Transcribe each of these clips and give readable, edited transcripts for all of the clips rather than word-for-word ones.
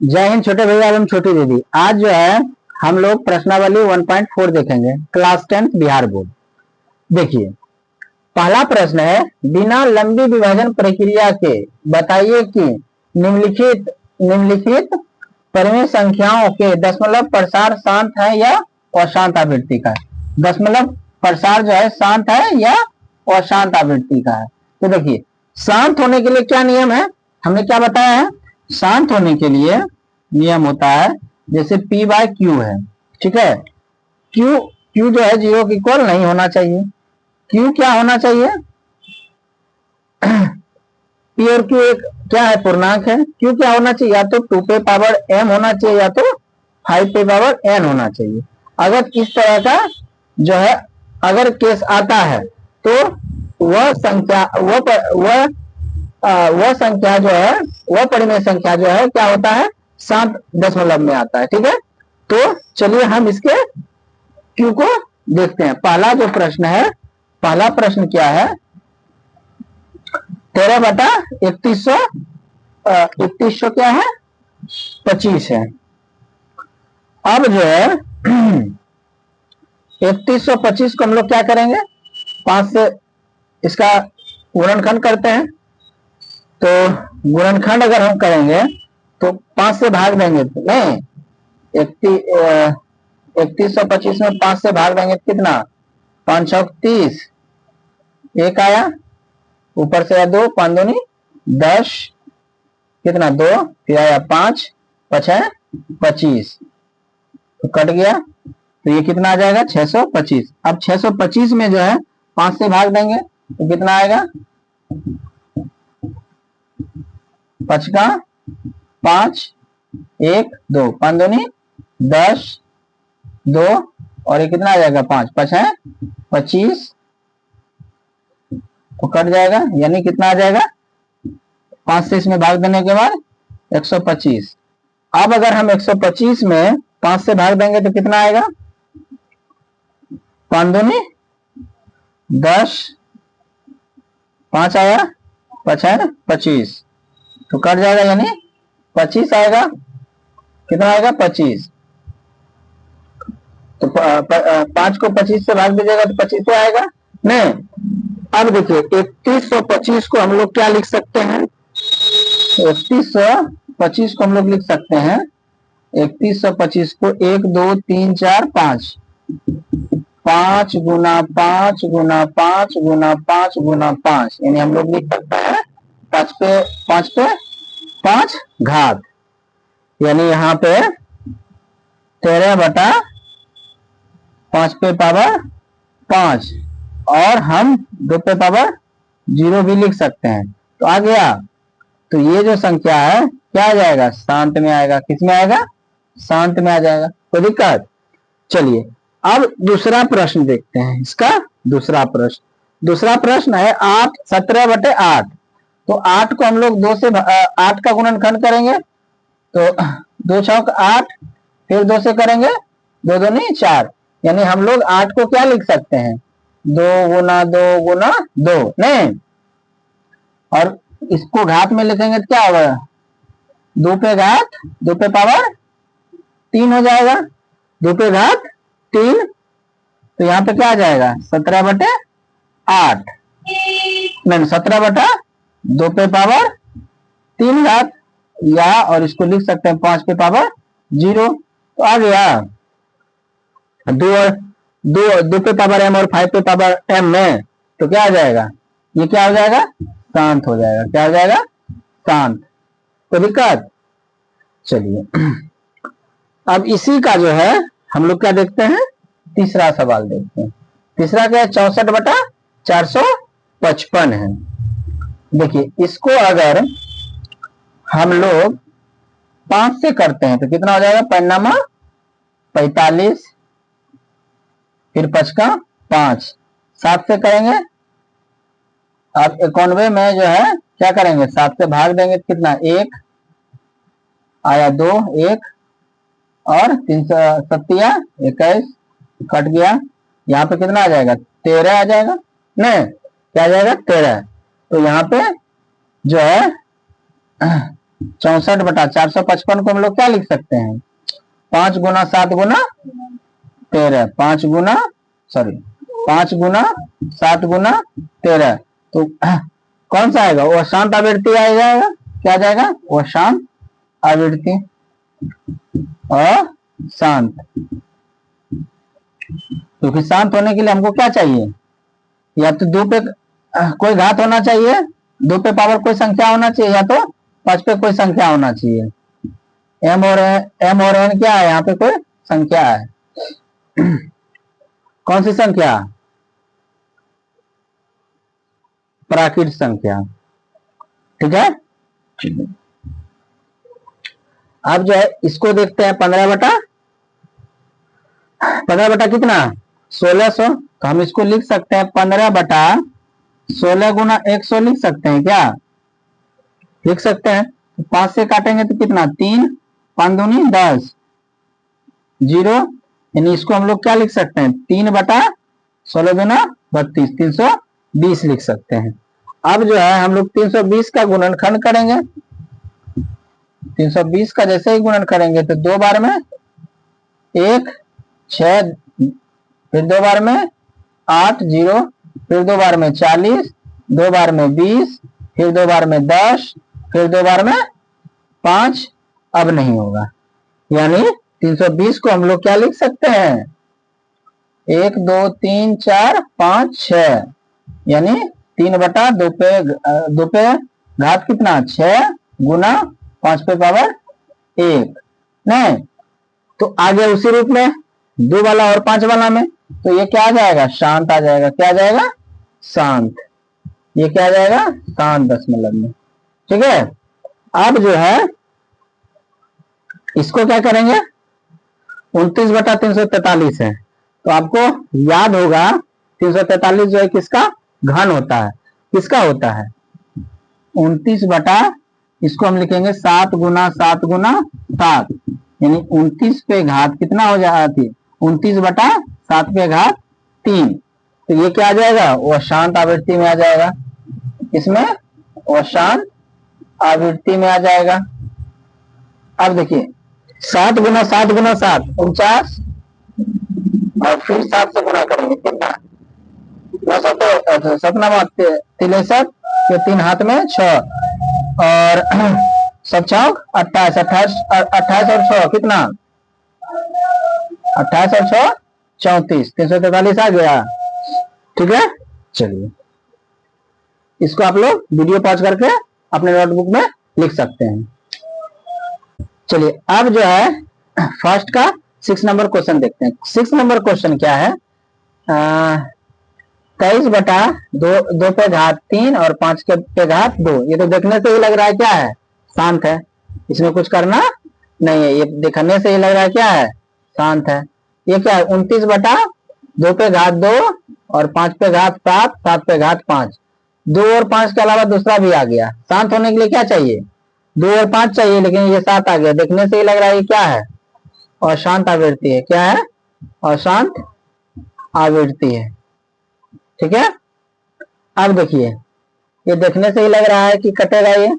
जय हिंद छोटे भैया एवं छोटी दीदी। आज जो है हम लोग प्रश्नावली 1.4 देखेंगे, क्लास 10 बिहार बोर्ड। देखिए, पहला प्रश्न है, बिना लंबी विभाजन प्रक्रिया के बताइए कि निम्नलिखित परिमेय संख्याओं के दशमलव प्रसार शांत है या अशांत आवृत्ति का है। दशमलव प्रसार जो है शांत है या अशांत आवृत्ति का है। तो देखिए, शांत होने के लिए क्या नियम है, हमने क्या बताया है। शांत होने के लिए नियम होता है जैसे P बाय Q है, ठीक है। Q जो है 0 के इक्वल नहीं होना चाहिए। Q क्या होना चाहिए, P और Q एक क्या है, पूर्णांक है। Q क्या होना चाहिए, या तो 2 पे पावर m होना चाहिए या तो 5 पे पावर n होना चाहिए। अगर इस तरह का जो है अगर केस आता है तो वह संख्या जो है, वह परिमेय संख्या जो है क्या होता है, शांत दशमलव में आता है, ठीक है। तो चलिए हम इसके Q को देखते हैं। पहला जो प्रश्न है, पहला प्रश्न क्या है, 13/3100 3100 क्या है, 25 है। अब जो है 3125 को हम लोग क्या करेंगे, 5 से इसका गुणनखंड करते हैं। तो गुणनखंड अगर हम करेंगे तो 5 से भाग देंगे तो नहीं, 3125 में 5 से भाग देंगे कितना, 5 छक 30, एक आया, ऊपर से आया 2, 5 दूनी 10, कितना 2, फिर आया 5, 5 है 25, तो कट गया, तो ये कितना आ जाएगा 625। अब 625 में जो है 5 से भाग देंगे तो कितना आएगा, 5 का 5, 1 2, 5 दूनी 10, 2 और ये कितना आ जाएगा 5, 5 है 25, तो कट जाएगा, यानी कितना आ जाएगा 5 से इसमें भाग देने के बाद 125। अब अगर हम 125 में 5 से भाग देंगे तो कितना आएगा, 5 दूनी 10, 5 आया, 5 है 25, तो कट जाएगा, यानी 25 आएगा, कितना आएगा 25। तो 5 को 25 से भाग दीजिएगा तो 25 आएगा नहीं। अब देखिए 3125 को हम लोग क्या लिख सकते हैं, 3125 को हम लोग लिख सकते हैं, 3125 को 1 2 3 4 5 5 गुना 5 गुना 5 गुना 5 गुना 5, यानी हम लोग लिख सकते हैं 5 पे 5 घात, यानी यहाँ पे 13/5 पे पावर 5, और हम 2 पे पावर 0 भी लिख सकते हैं। तो आ गया, तो ये जो संख्या है क्या आ जाएगा, शांत में आएगा। किस में आएगा, शांत में आ जाएगा, कोई दिक्कत। चलिए अब दूसरा प्रश्न देखते हैं। इसका दूसरा प्रश्न है 8 17/8। तो 8 को हम लोग 2 से 8 का गुणनखंड करेंगे तो 2 छक 8, फिर 2 से करेंगे 2 दूनी 4, यानी हम लोग 8 को क्या लिख सकते हैं, 2 गुना 2 गुना 2 नहीं, और इसको घात में लिखेंगे तो क्या होगा, 2 पे घात 2 पे पावर 3 हो जाएगा, 2 पे घात 3, तो यहाँ पे क्या आ जाएगा 17/8 नहीं, 17/2 पे पावर 3 घात, या और इसको लिख सकते हैं 5 पे पावर 0। तो आ गया 2 पे पावर m और 5 पे पावर m में, तो क्या आ जाएगा, ये क्या हो जाएगा, शांत हो जाएगा। क्या हो जाएगा, शांत, कोई दिक्कत। चलिए अब इसी का जो है हम लोग क्या देखते हैं, तीसरा सवाल देखते हैं। तीसरा क्या है, 64/455 है। देखिए इसको अगर हम लोग 5 से करते हैं तो कितना हो जाएगा, परिणामा 45, फिर 5 का 5, 7 से करेंगे, अब 91 में जो है क्या करेंगे, 7 से भाग देंगे तो कितना, 1 आया, 2 1 और 3 7 21, कट गया, यहाँ पे कितना आ जाएगा, 13 आ जाएगा नहीं, क्या आ जाएगा 13। तो यहाँ पे जो है 64/455 को हम लोग क्या लिख सकते हैं? 5 गुना 7 गुना 13, 5 गुना 7 गुना 13। तो कौन सा आएगा? वो शांत आवृत्ति आ जाएगा। क्या आ जाएगा? वो शांत आवृत्ति। अशांत, क्योंकि शांत होने के लिए हमको क्या चाहिए? या तो 2 पे कोई घात होना चाहिए, 2 पे पावर कोई संख्या होना चाहिए, या तो 5 पे कोई संख्या होना चाहिए। m और n क्या है? यहाँ पे कोई संख्या है। कौन सी संख्या? प्राकृत संख्या। ठीक है। अब जो है इसको देखते हैं 15 बटा कितना? 1600। तो हम इसको लिख सकते हैं 15/16 गुना 100 लिख सकते हैं क्या? लिख सकते हैं। 5 से काटेंगे तो कितना? 3, 5 दूनी 10, 0। यानी इसको हम लोग क्या लिख सकते हैं? 3/16 गुना 32, 320 लिख सकते हैं। अब जो है हम लोग 320 का गुणनखंड करेंगे। 320 का जैसे ही गुणन करेंगे तो 2 बार में 1, 6, फिर 2 बार में 8, 0, फिर 2 बार में 40, 2 बार में 20, फिर 2 बार में 10, फिर 2 बार में 5। अब नहीं होगा, यानी 320 को हम लोग क्या लिख सकते हैं? 1, 2, 3, 4, 5, 6, यानी 3/2 पे घात कितना? 6 गुना 5 पे पावर 1। नहीं तो आगे उसी रूप में 2 वाला और 5 वाला में, तो ये क्या आ जाएगा? शांत आ जाएगा। क्या आ जाएगा? शांत। ये क्या आ जाएगा? शांत दशमलव में। ठीक है। अब जो है इसको क्या करेंगे? 29/343 है, तो आपको याद होगा 343 जो है किसका घन होता है? किसका होता है? 29 इसको हम लिखेंगे 7 गुना 7 गुना 7, यानी 29 पे घात कितना हो जाती है? 29/7 पे घात 3। तो ये क्या आ जाएगा? वो शांत आवृत्ति में आ जाएगा। इसमें वो शांत आवृत्ति में आ जाएगा। अब देखिए 7 गुना 7 गुना 7 49, और फिर 7 से गुना करेंगे कितना? 63, 3 हाथ में 6, और 7 28, 28 और 6 कितना? 28 और 6 34, 343 आ गया। ठीक है। चलिए इसको आप लोग वीडियो पॉज करके अपने नोटबुक में लिख सकते हैं। चलिए अब जो है फर्स्ट का 6 नंबर क्वेश्चन देखते हैं। 6 नंबर क्वेश्चन क्या है? 23/2 पे घात 3 और 5 के पे घात 2। ये तो देखने से ही लग रहा है क्या है? शांत है। इसमें कुछ करना नहीं है, ये देखने से ही लग रहा है क्या है? शांत है। ये क्या है? 29/2 पे घात 2 और 5 पे घात 7, 7 पे घात 5। 2 और 5 के अलावा दूसरा भी आ गया। शांत होने के लिए क्या चाहिए? 2 और 5 चाहिए, लेकिन ये 7 आ गया। देखने से ही लग रहा है ये क्या है? अशांत आवृत्ति है। क्या है? अशांत आवृत्ति है। ठीक है। अब देखिए ये देखने से ही लग रहा है कि कटेगा। ये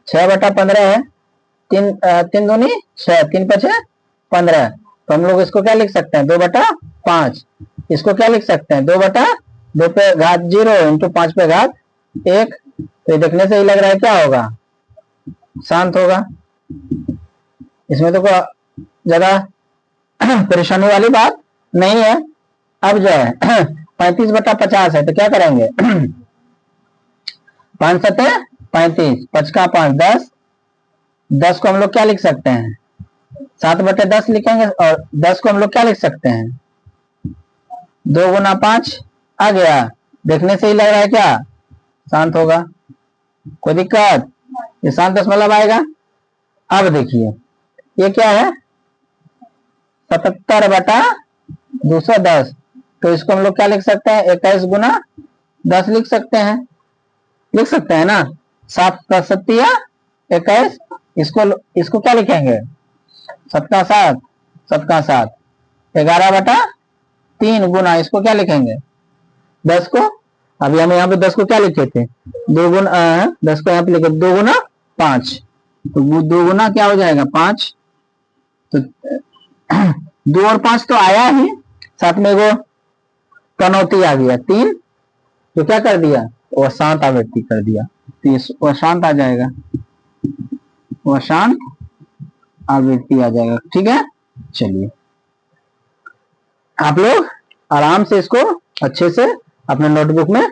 6/15 है, 3 दूनी 6, 3 5 15। तो हम लोग इसको क्या लिख सकते हैं? 2/5। इसको क्या लिख सकते हैं? 2/2 पे घात 0 इंटू 5 पे घात 1। तो ये देखने से ही लग रहा है क्या होगा? शांत होगा। इसमें तो कोई ज्यादा परेशानी वाली बात नहीं है। अब जो है 35/50 है, तो क्या करेंगे? 5 7 35, 5 का 5 10, 10 को हम लोग क्या लिख सकते हैं? 7/10 लिखेंगे, और 10 को हम लोग क्या लिख सकते हैं? 2 गुना 5 आ गया। देखने से ही लग रहा है क्या? शांत होगा। कोई दिक्कत? ये शांत दशमलव आएगा। अब देखिए ये क्या है? 77/210। तो इसको हम लोग क्या लिख सकते हैं? 21 गुना 10 लिख सकते हैं। लिख सकते हैं ना? 7 का 7 21। इसको क्या लिखेंगे? 7 का 7, 7 का 7, 11/3 गुना इसको क्या लिखेंगे? 10 को। अभी हम यहाँ पे 10 को क्या लिखे थे? 2 गुना 10 को यहाँ पे लिखे 2 गुना 5, तो वो 2 गुना क्या हो जाएगा 5। तो 2 और 5 तो आया ही, साथ में वो कनौती आ गया 3, तो क्या कर दिया वो अशांत आवृत्ति कर दिया, तो ये अशांत आ जाएगा, वो अशांत आवृत्ति आ जाएगा। ठीक है, चलिए आप लोग आराम से इसको अच्छे से अपने नोटबुक में